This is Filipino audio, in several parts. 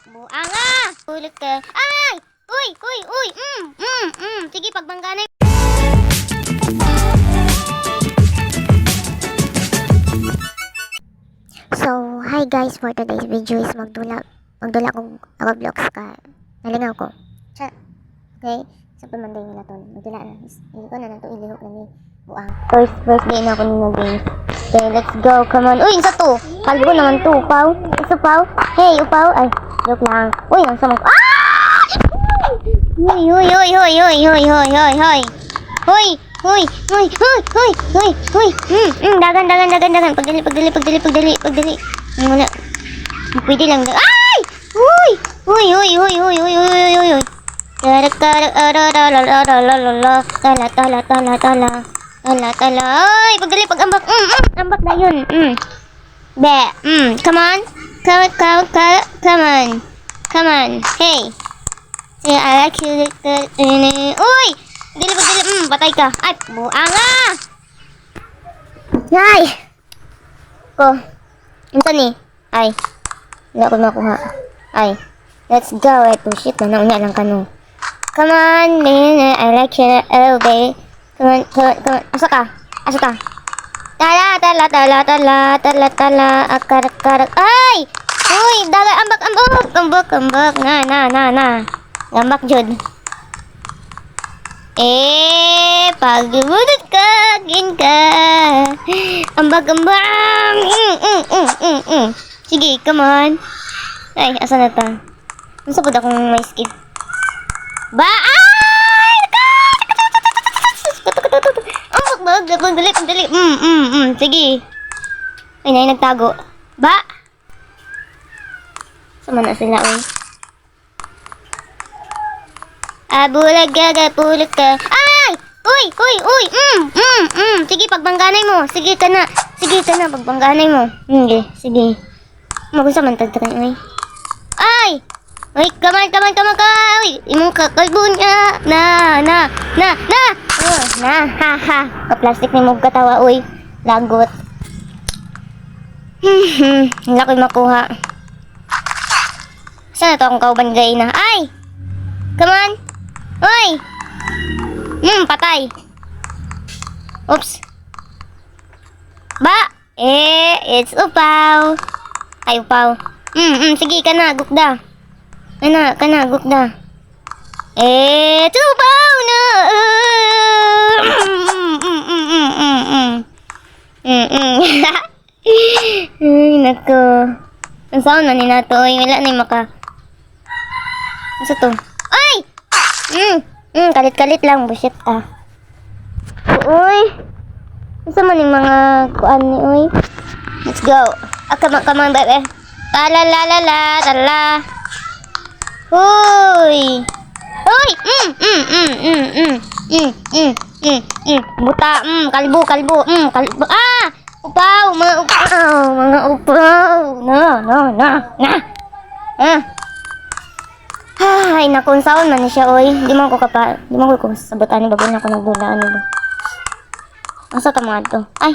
Buanga! Ulit ka. Ay! Uy! Uy! Uy! Sige, pagbangganay. So, hi guys, for today's video is magdula kong vlogs ka. Nalingaw ko. Okay? Sa pamanday nila to. Magdula na. Hindi ko na nato ilihok na ni Buang. First birthday na ako nila guys. Okay, let's go. Come on. Uy, isa to. Kalbo naman to. Upaw. Isa upaw. Hey, upaw. Ay, joke lang. Uy, ang samang. Ah! Uy, uy, uy, uy, uy, uy, uy, uy, uy. Uy, uy, uy, uy, uy, uy, uy. Dagan. Pagdali. Wala. Pwede lang. Ay! Uy! Uy. Tala. Ay, pagdali, pag-ambak. Ambak na yun. Be. Come on. Come on. Hey. Say, I like you. Uy! Pagdali. Patay ka. Ay, buanga! Ay! Ko. Ito ni. Ay. Wala ko makuha. Ay. Let's go. Ito, shit. Nauna lang ka no. Come on, man. I like you. Oh, babe. Come on. Asa ka? Tala. Akarak. Ay! Uy, daga. Ambak. Na. Ambak, jud. Pagbunod ka, gin ka. Ambak. Sige, come on. Ay, asa na ta? Nasa po akong may skid. Ay! Pagdali. Sige. Ay, nagtago. Sama na sila, uy. Bulag ka. Ay! Uy! Sige, pagbangganay mo. Sige ka na, pagbangganay mo. Sige. Magunsa man tagtakan, uy. Ay! Uy, kaman. Uy, imong kakalbo niya. Na. Ha. Ka-plastic ni mo katawa, uy. Lagot. Wala ko'y makuha. Saan na to akong kauban gay na? Ay! Come on! Uy! Patay. Oops. It's upaw. Ay, upaw. Sige, kana, gukda. Kana, gukda. Tupaw na! Ay, nako. Ang sound na ni nato, wala na yung maka. Ano to? Ay! Kalit lang, bullshit Uy! Ano man yung mga kuan ni, uy? Let's go. Come on, baby. Tala. Uy! Buta, kalbo. Upaw, mga upaw. Na. Ay, naku, saon man siya, oy. Di mo ko sabotan ni babon ako nagdulaan ba. Asa ta mga to? Ay.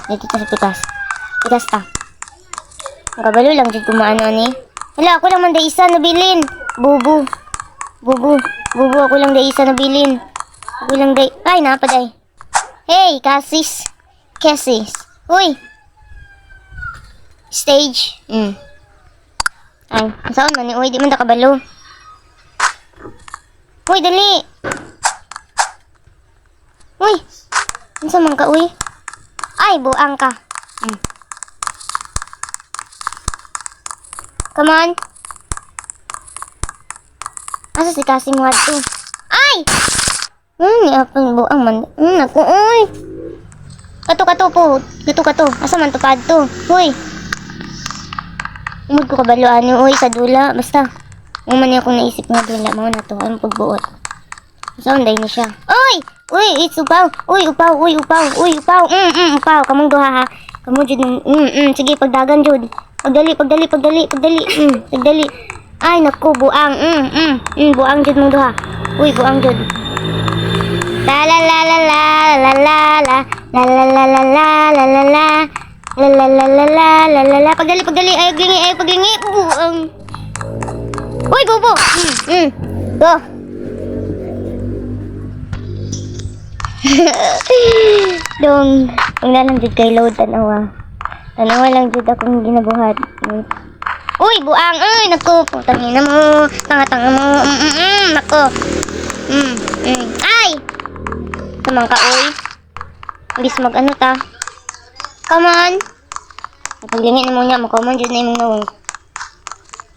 Dito sa pitas ta. Nakabalo lang dyan kumaano ni. Hala, ako lang man day isa nabilin. Bubu, ako lang day isa nabilin. Ay, napaday. Hey, Cassis. Uy. Stage. Ay, saan man ni? Uy, di man nakabalo. Uy, dali. Uy, saan man ka, uy? Ay, buang ka. Come on. Asa si Cassie mo ato? Ay! Apang buang man. Naku, uy. Kato po. Asa man tupad to? Uy. Umod ko kabaluan nyo, uy, sa dula. Basta, uman niya akong naisip nga dula. Mga na to, anong pagbuot. Saan day na siya? Uy, it's upaw. Uy, upaw. Upaw. Kamong duha, ha. Kamong jud. Sige, pagdagan jud. Pagdali. Pagdali. Ay, naku, buang. Buang jud mong duha. Uy, buang jud. La. La la la la la la la la. Pagdali, ayaw paglingi. Buang. Uy, bobo. Go. Dong, ang nalang jud kay load tanawa. Tanawa lang jud akong ginabuhat. Uy, buang. Ay, naku, putang ina mo. Tanga-tanga mo. Naku. Ay! Naman ka, uy. Bilis mag-ano ta. Come on. Paglingit mo niya, makaman dyan na yung nawang.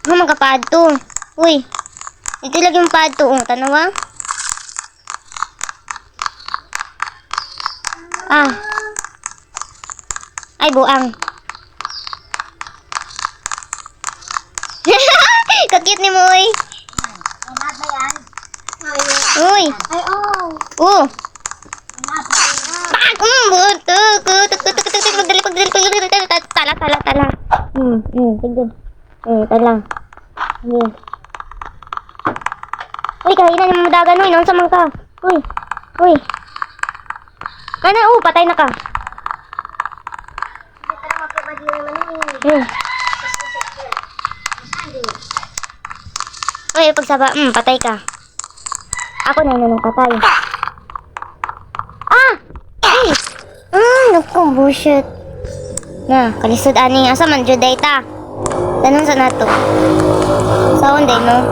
Magkapad to. Uy. Ito lagi yung pad to. Tanawa. Ay, buang. Kakit ni mo, uy. Uy. Ay, oh. Tala. Tignan. Tala. Uy, kahinan yung madagan, uy. Naon sa man ka. Uy. Patay na ka. Uy, pagsaba, patay ka. Ako na nung patay. Naku, bullshit. Na, kalisod ani asa man jud ta. Tanong sa nato. Saan day no?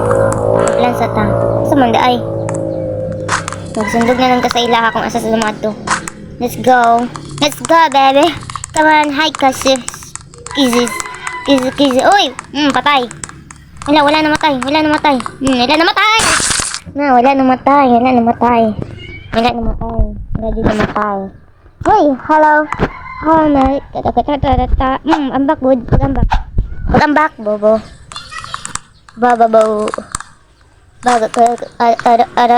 Plan sa ta. Asa man ay. Magsundog na lang ka sa ilaha kung asa sa lumato. Let's go, baby. Come on, hi, kisses. Uy, patay. Wala namatay. Wala namatay. Wala din namatay. Hoy, hello. Oh my. Ambak, good. Ambak, bobo. Bababo. Kara.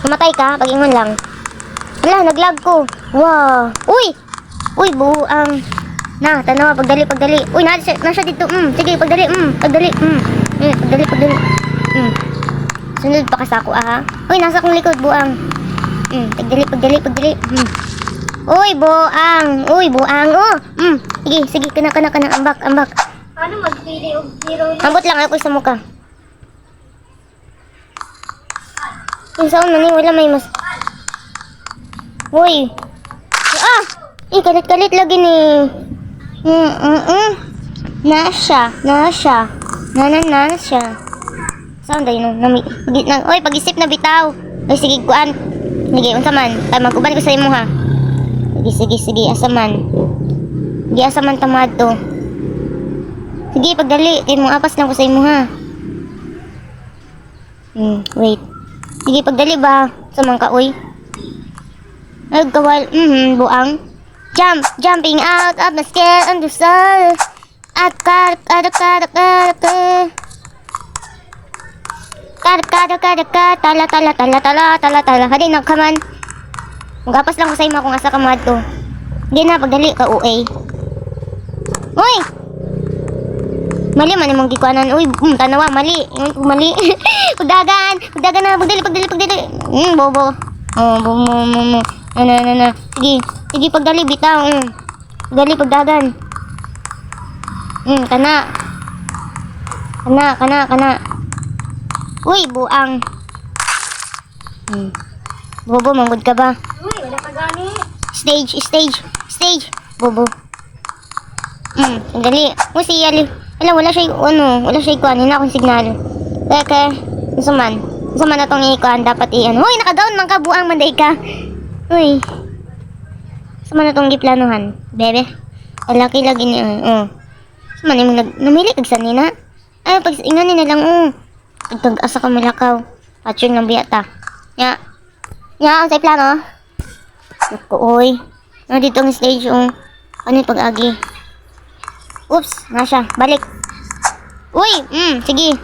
Namatay ka? Pag-ingon lang. Wala, naglag ko. Wow. Uy, buang. Na, tanawa, pagdali. Uy, nasa dito. Sige, pagdali. Pagdali. Sunod pa ka sa ako, ha? Uy, nasa kong likod, buang. Pagdali. Uy, buang. Oh. Sige, kana. Ambak. Paano magpili og zero na? Ambot lang ako sa mukha. Yung sound na ni, wala may mas... Uy. Kalit lagi ni. Nasya. Sound ay no. Oy, pag-isip na bitaw. Oy, sige, kuan. Sige, unsa man. Mag-uban ko sa imo ha. Sige, asa man. Sige, asa man tamad to. Sige, pagdali. Kaya mo apas lang ko sa imo ha. Wait. Sige, pagdali ba? Sa man ka, uy. Nagkawal. Buang. Jumping out of the sky and the sun. Kada. Tala. Hadi na, come on. Magapas lang ko sa imo kung asa ka mad to. Hindi na, pagdali ka, uy. Uy! Mali man imong gikuanan. Uy, tanawa, mali. Pagdagan na, pagdali. Bobo. Bobo. Na. Sige, pagdali, bitaw. Pagdali, pagdagan. Kana. Uy, buang. Bobo, manggod ka ba? Uy, wala ka gani. Stage. Bobo. Sandali. Si Ali. Wala siya ikuan. Hina akong signal. Teka. Suman na tong ikuan. Dapat i-ano. Uy, naka-down man ka. Buang manday ka. Uy. Suman na tong giplanuhan. Bebe. Laki lagi ni. Suman yung namili kagsan nina. Ay, pag ingani na lang. Pag-asa ka malakaw. Patching ng biyata. Ya, ang sa plano. Naku, uy. Dito ang stage. Ano yung pag-agi? Oops, nga siya. Balik. Uy, sige.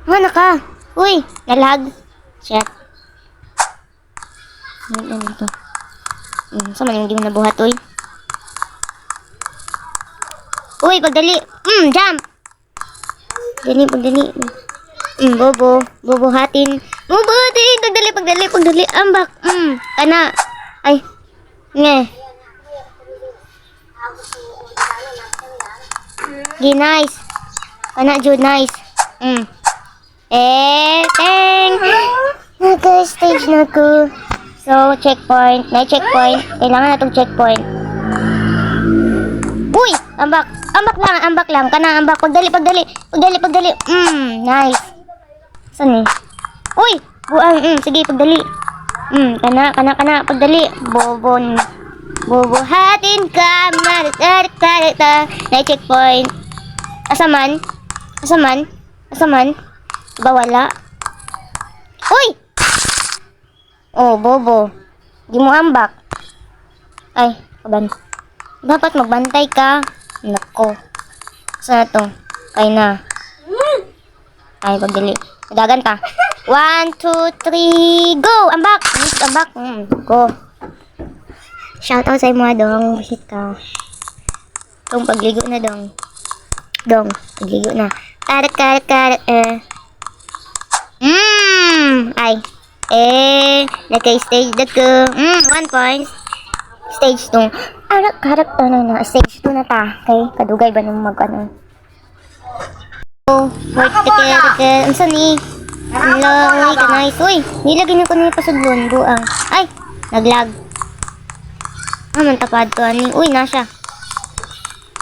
Ano ka? Uy, nalag. Shit. Ano ito? Saan man yung di mo nabuhat, uy? Uy, pagdali. Jump. Pagdali. Bobo hatin. Pagdali. Ambak. Kana. Ay. Nge. Gi, nice. Kana, Jude, nice. Teng. Naka-stage na ko. So, checkpoint. May checkpoint. Kailangan na itong checkpoint. Uy! Ambak. Ambak lang. Kana, ambak. Pagdali. Nice. Saan eh? Uy! Buang. Sige, pagdali. Kana. Pagdali. Bobohatin ka. Marita. May checkpoint. Asaman? Ba wala? Uy! Oh, bobo. Di mo ambak. Ay, kaban. Dapat magbantay ka. Nako. Saan na to? Kay na. Ay, pagdali. Dagan ka. 1, 2, 3, go! Ambak! Ambak. Go. Shoutout sa imo, dong. Bisit ka. Dong, pagligo na, dong. Pagligo na. Karat. Ay. Naka-stage na ko. 1 point. Stage 2. Karat na. Stage 2 na ta. Okay? Kadugay ba nang mag-ano? Work ka. Ang sani? Uy, ka nice. Uy, nilagay niyo ko na yung pasudlon. Buang. Ay, naglag. Tapad to. Uy, nasya.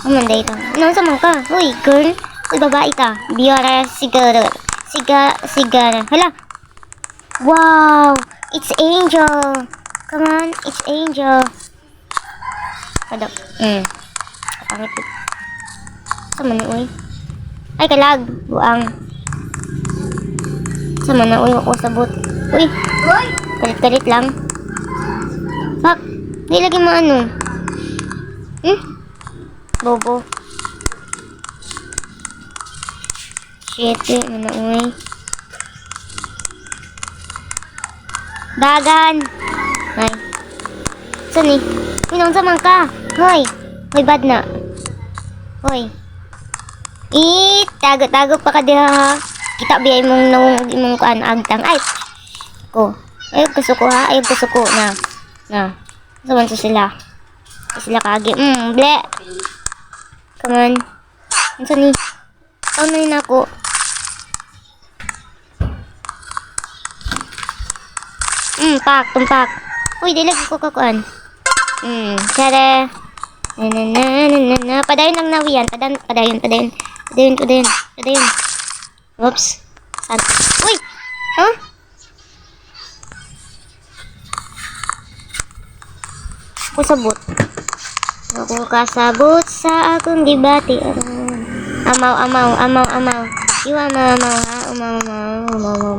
Day ito. Nasa man ka? Uy, girl. Uy, babae ka. Biara, sigara. Hala. Wow, it's Angel. Come on, it's Angel. Padok. Pangit. Sama na, uy. Ay, kalag. Buang. Sama na, uy. Ako sabot. Uy. Kalit lang. Bak. Nilagay mo ano? Bobo. Shit, ano, uy. Dagan. Ay. Saan eh? Minang saman ka. Hoy, bad na. Hoy. Tago pa ka diha ha. Kita biyay mong kuan agtang. Ay. Ko. Ayog kasuko ha. Ayog kasuko na. Saman sa sila. Sila kagi. Ble. Come on. Saan eh? Saan na yun ako? Tumpak. Uy, dilag ko kakuan. Tara. Padayon lang nawiyan. Padayon. Oops. Uy! Huh? Ako kasabot sa akong dibati. Amaw. Iwa amaw ha. Amaw.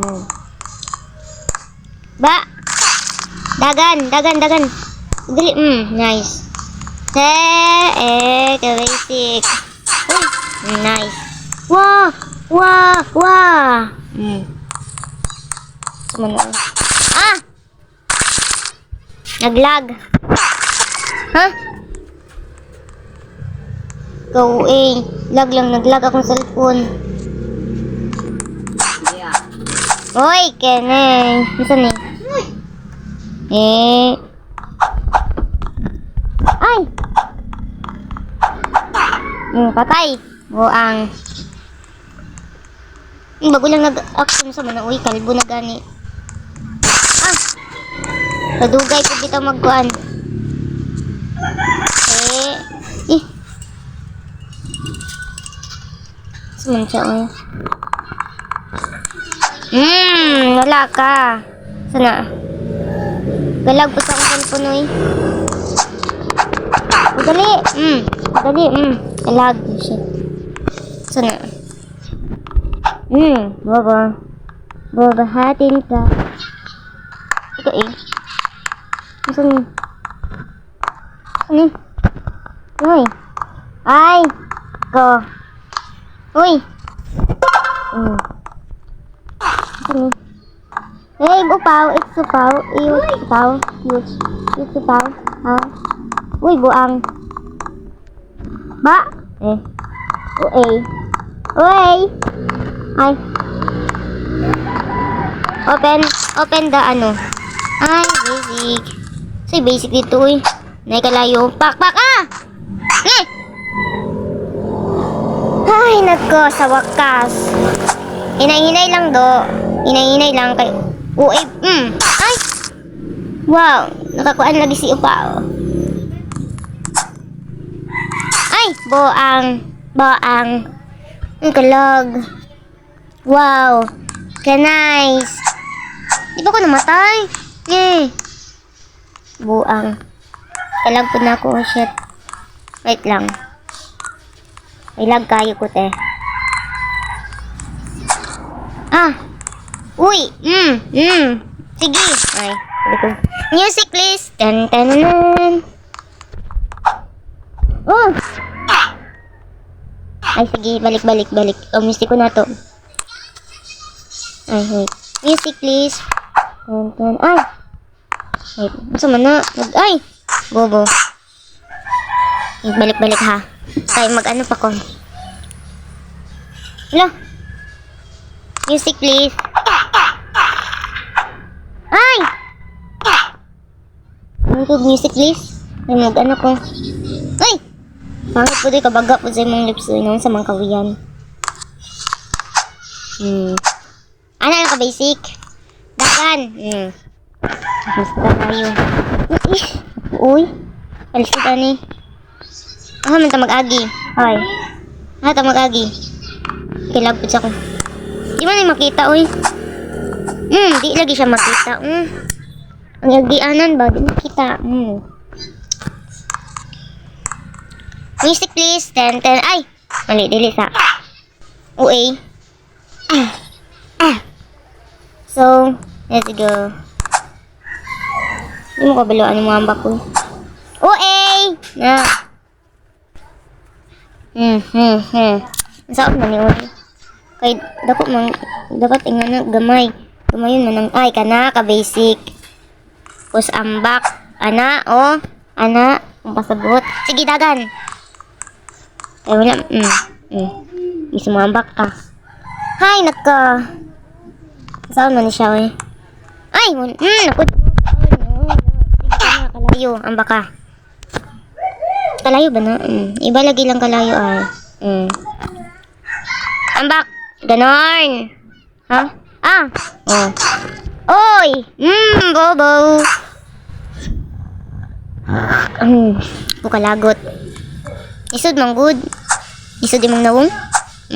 Ba! Dagan. Dali, nice. Basic. Uy, nice. Wah. Sumunod. Naglag. Ha? Go, naglag akong cellphone. Uy, kene. Saan eh? Ay! Patay. Buang. Bago lang nag-action sa mana. Uy, kalbo na gani. Kadugay ko dito magkuhan. Sumun siya, uy. Wala ka. Sana. Galag po sa akong cellphone, uy. Dali. Galag. Shit. Sana. Babahatin ka. Ito eh. Saan? Uy. Ay. Go. Uy. Saan? Hey, upaw. It's upaw. It's upaw. Ha? Uy, buang. Ba? Uy. Ay. Open the ano. Ay, basic. Say basic dito eh. Nay kalayo. Pak ah! Eh! Ay, nagko sa wakas. Hinay-hinay lang do. Hinay-hinay lang kay uy. Ay! Wow, nakakuan lagi si Upa. Oh. Ay, boang. Ang kalag. Wow. Ka-nice. Di ba ko namatay? Eh. Buang. Kalag po na ako. Oh, shit. Wait lang. May lag kayo ko, te. Ah. Uy. Sige. Ay. Music please. Tan. Oh. Ay, sige. Balik. Oh, music ko na to. Ay, wait. Music please. Tan. Ay. Wait. Masa mana? Ay. Bobo. Balik ha. Tayo mag-ano pa ko. Hello. Music please. Ay! Music please. Ay mag-ano ko. Ay! Pangit po do'y kabaga po sa imong lips do'y sa mga kawiyan. Ano ka basic? Dakan. Basta tayo. Uy. Palisod ani. Man ta mag-agi. Hoy. Ta mag-agi. Kilag po sa ko. Di man ay makita, uy. Di lagi siya makita. Ang agianan ba? Di makita. Music please. Ten. Ay! Mali, dili sa. Uy. So, let's go. Di mo kabaluan yung mga ambak ko. Uy! Na. Saan man yun? Kay dapat ingana gamay. Gamayon man ang ay kana ka basic. Pus ambak ana ang pasabot. Sige dagan. Ay wala. Gusto mo ambak ka. Hay naka. Saan man siya eh? Ay naku. Sige na kalayo ambak ka. Kalayo ba na? Iba lagi lang kalayo ay. Ambak. Ganon. Ha? Oh. Oy! Bobo. Bukalagot. Isod mang good. Isod imong nawong.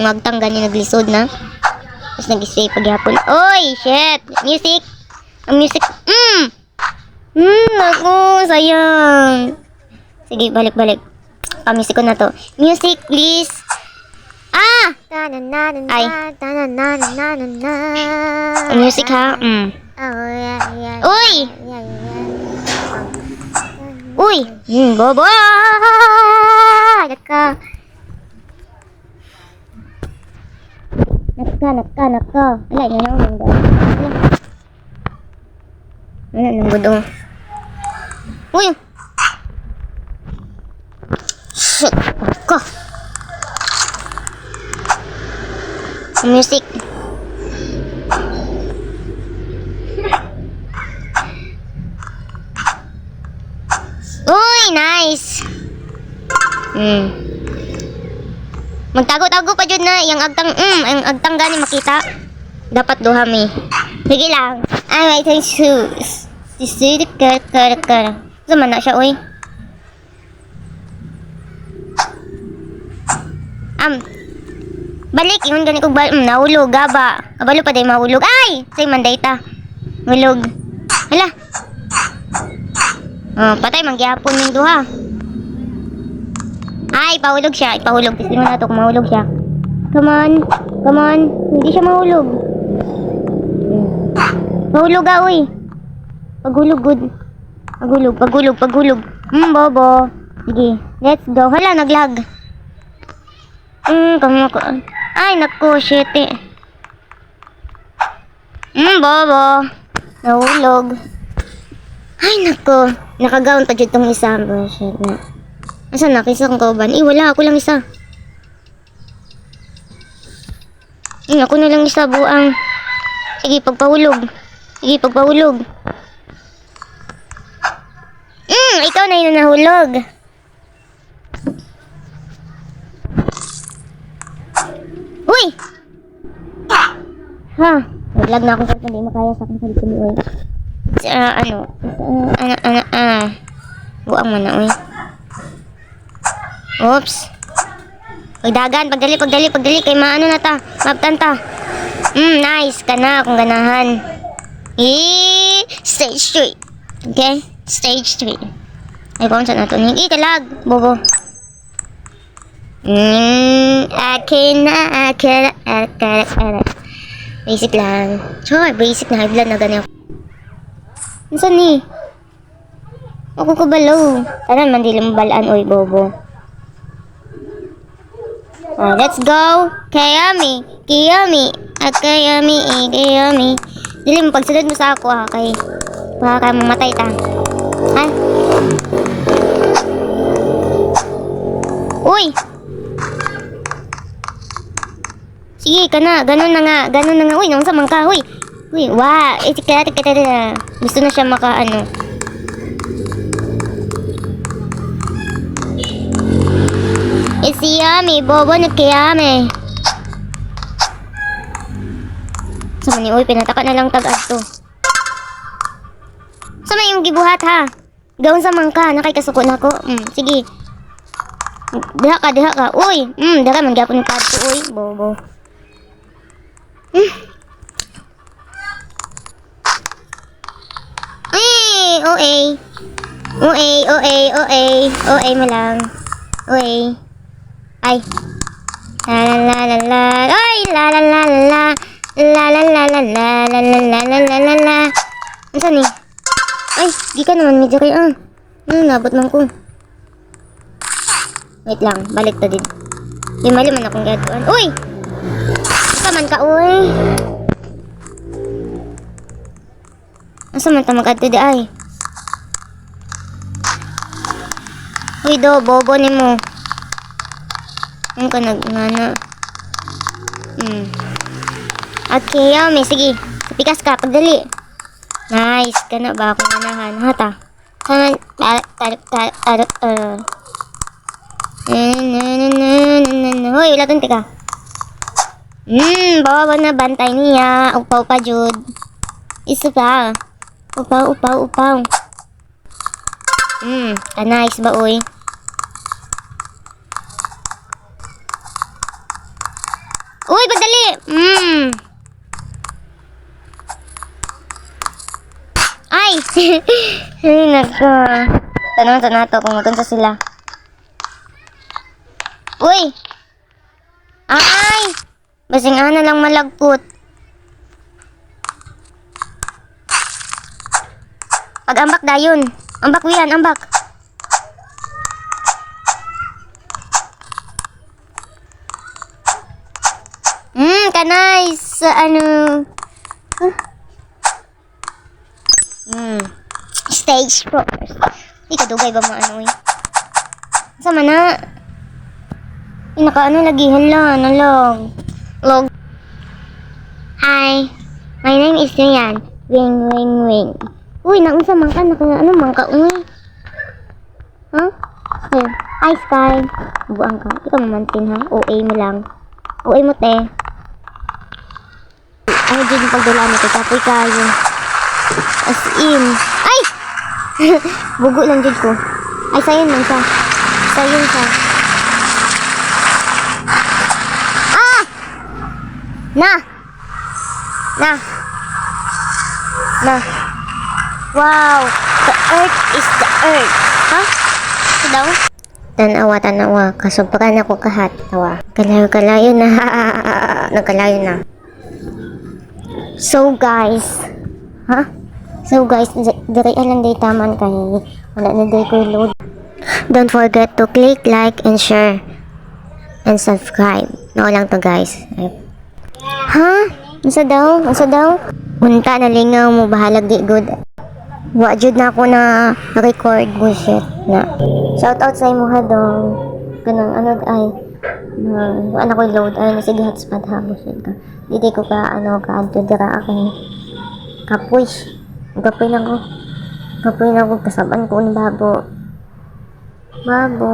Magtangga ni naglisod na. Tapos nag-stay paghapon. Oy! Shit! Music! Ang music. Ako, sayang. Sige, balik. Music ko na to. Music, please. Ay. Music ha? Uy! Uy! Bobo! Naka. Wala, yun ang mundo. Wala nang mundo. Uy! Shit! Naka. Music. Uy, nice. Magtago-tago pa jud na yang agtang gani makita. Dapat duha mi. Sige lang. Ay, wait, shoes. Sisi kar. Zaman na siya, uy. Balik, yun gani kong nahulog, gaba. Kabalo pa day mahulog. Ay! Say manday ta. Hulog. Hala. Patay, manggihapon yung duha. Ay, pahulog siya. Ipahulog. Kasi mo na ito kung mahulog siya. Come on. Hindi siya mahulog. Mahulog ka, uy. Paghulog, good. Paghulog. Bobo. Sige, let's go. Hala, naglag. Ay, naku, shit eh. Bobo. Nahulog. Ay, naku. Nakagaon pa dyan tong isa. Shit na. Asa na? Kisa kong kauban. Wala. Ako lang isa. Ako na lang isa, buang. Sige, pagpahulog. Ikaw na yun nahulog. Uy! Ha? Naglag na ako sa hindi makaya sa akin sa likod, uy. Buang mo na, uy. Oops. Pagdagan, pagdali. Kay maano na ta. Mabtan ta. Nice. Kana, kung ganahan. Stage 3. Okay? Stage 3. Ay, kung saan na ito? Kalag. Bobo. Akin na. Basic lang. Sure, basic na. High blood na ganyan. Saan ni? Ako kabalo. Tara, mandili mo balaan, oy, bobo. Let's go. Kayami. Kayami. Dili mo, pagsunod mo sa ako, ha, kay baka mamatay ta. Ha? Uy! Sige, ganun na nga. Uy, nang samang ka, uy. Uy, wow. Tika. Gusto na siya maka, It's yummy, bobo na kayami. Sama ni, uy, pinataka na lang tag-ad to. Sama yung gibuhat, ha? Gawin sa mangka, nakikasuko na ko. Sige. Diha ka. Uy, dara man gyapon ka to, uy, bobo. OA mo lang. OA. Ay. La. Ay, la. La. Saan ni? Ay, di ka naman medyo kayo, nabot man ko. Wait lang, balik ta din. Di mali man akong gatuan. Uy! Asa man ka, uy? Asa man ta mag-adto di ay? Uy, bobo ni mo. Ano ka nagngana? Okay, yummy. Sige. Pikas ka. Pagdali. Nice. Kana ba akong ganahan? Hata. Sana. Hoy, wala tong tika. Bawa na bantay niya. Upaw pa, Jud. Isa pa. Upaw. Nice ba, uy? Uy, pagdali! Ay! Ay, naka. Tanong sa nato kung matunsa sila. Uy! Ay! Basing ana lang malagput. Pag-ambak dayon. Ambak wiyan, ambak. Nice. Stage 4. Di ka dugay ba mo eh? Sama na. Lagi, hala, log. Hi. My name is Ryan. Wing. Uy, naunsa man ka, man ka, uy. Huh? Okay. Hi, Sky. Buang ka. Ikaw mamantin, ha? OA mo lang. OA mo, te. Ano dyan yung pagdula mo, te? Kapoy kayo. As in. Ay! Bugo lang dyan ko. Ay, sayon lang siya. Na. Wow. The earth is the earth. Ha? Ito daw? Tanawa. Kasubran ako kahat. Tawa. Kalayo na. Nagkalayo na. So guys. Dari alang day taman kayo. Wala na day ko load. Don't forget to click like and share. And subscribe. Lang to guys. Ha? Asa daw? Unta na lingaw mo. Bahalag di good. Wajud na ako na record bullshit na. Shout out sa imo ha dong. Kanang ay anak ko load ay sige hotspot ha bullshit ka. Dili ko ka ka adto dira akin. Kapuy lang ko. Kapoy na ako kasaban ko ni Babo. Babo.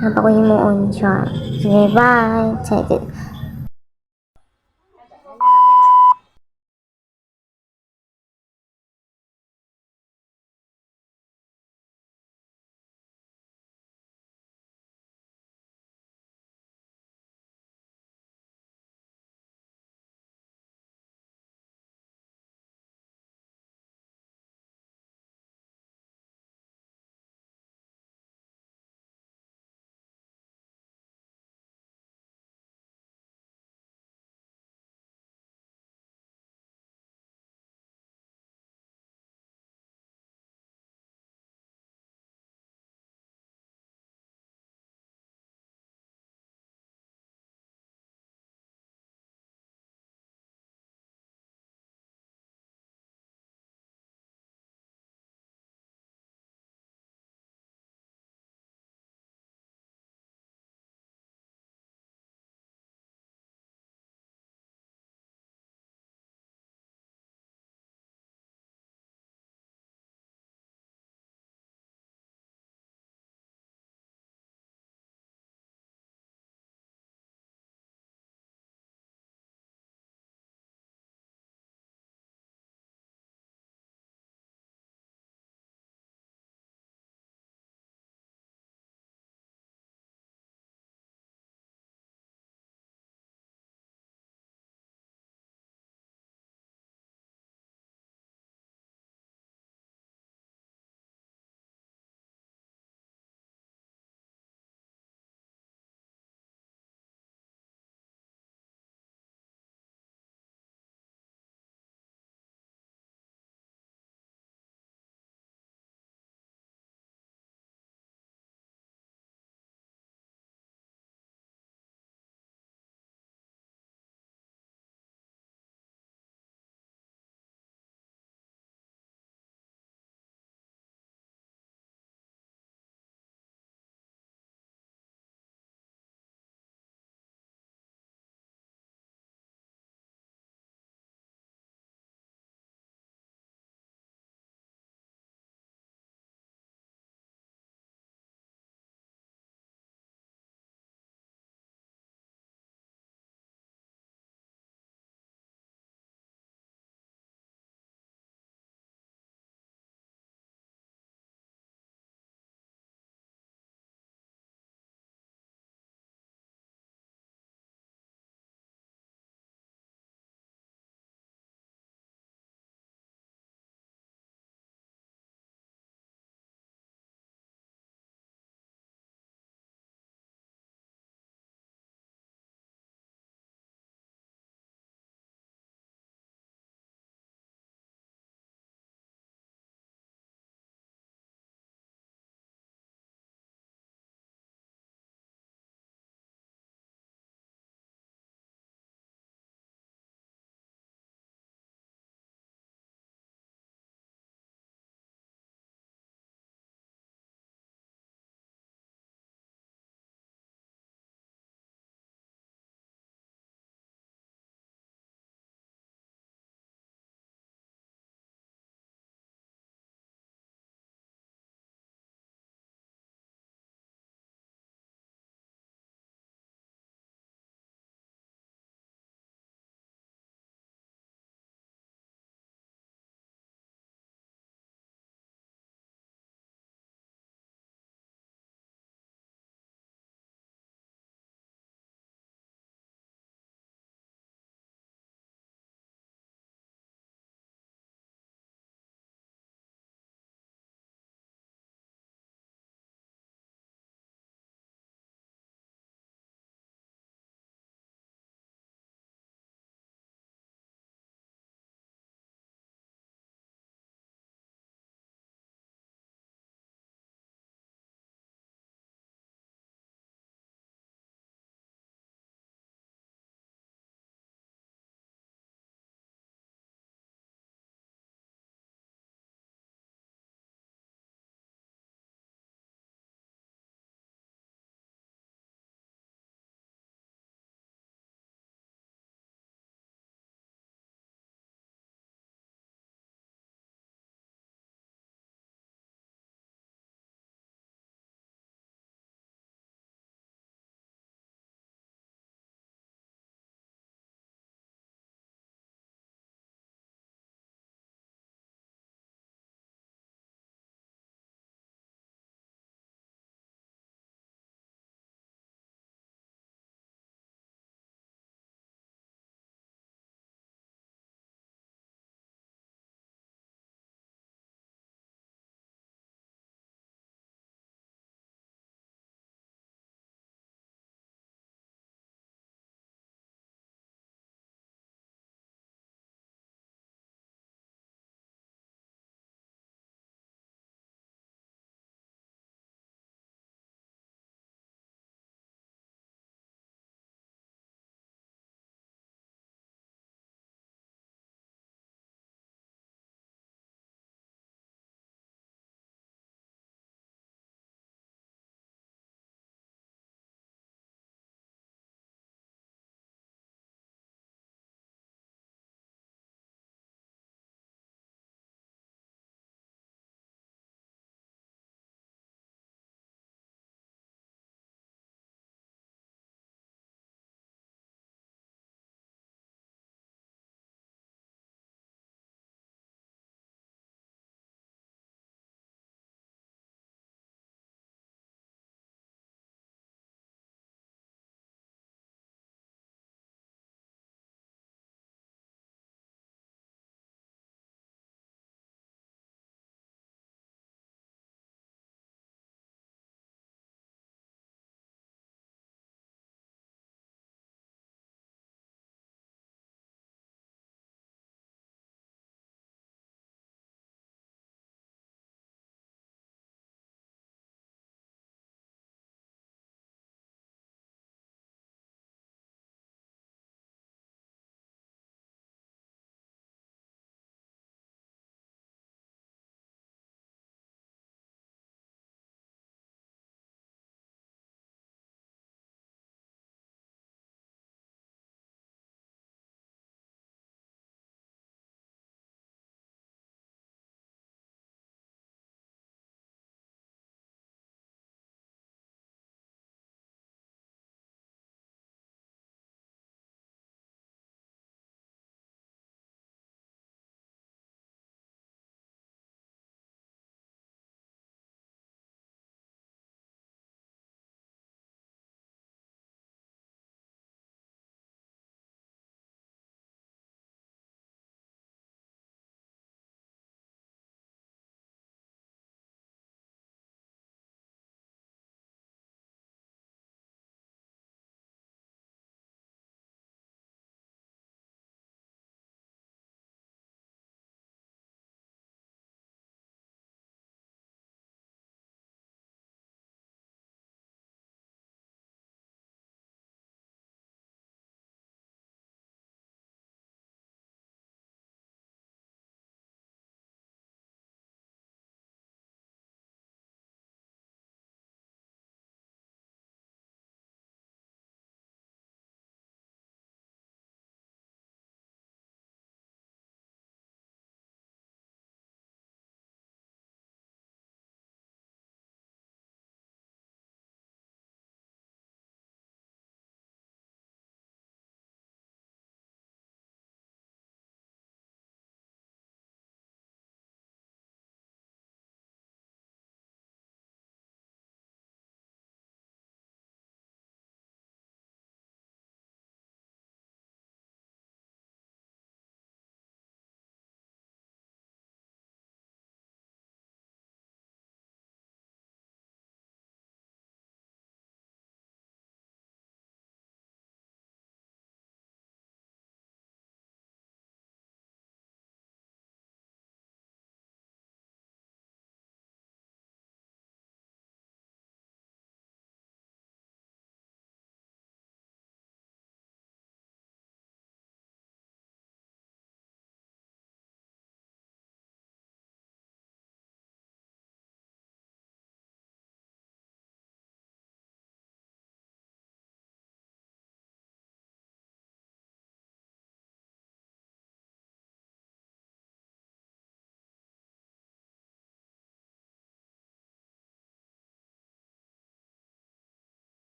Napa ko himuon siya. Sige, bye. Sige.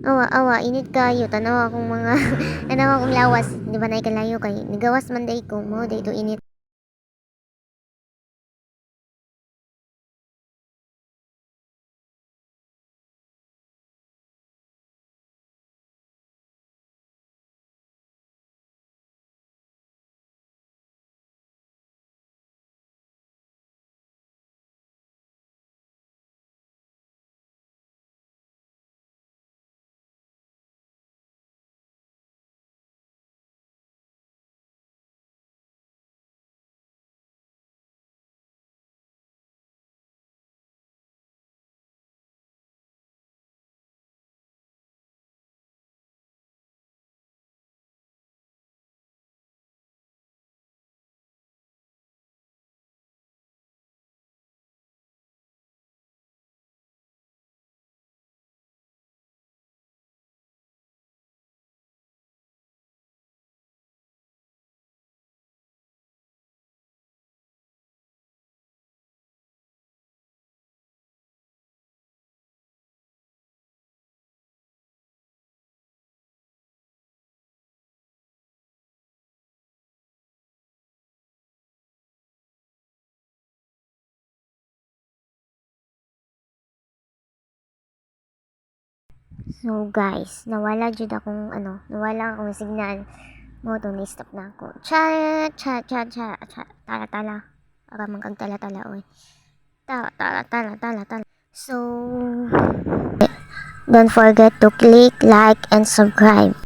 Awa, init kayo. Tanaw akong mga, tanaw akong lawas. Di ba na ikalayo kay, nigawas man day ko mo, day to init. So guys, nawala jud akong nawala akong signal. Mo to ni stop na ako. Cha. Tala. Para magkag tala oy. Tala. So don't forget to click like and subscribe.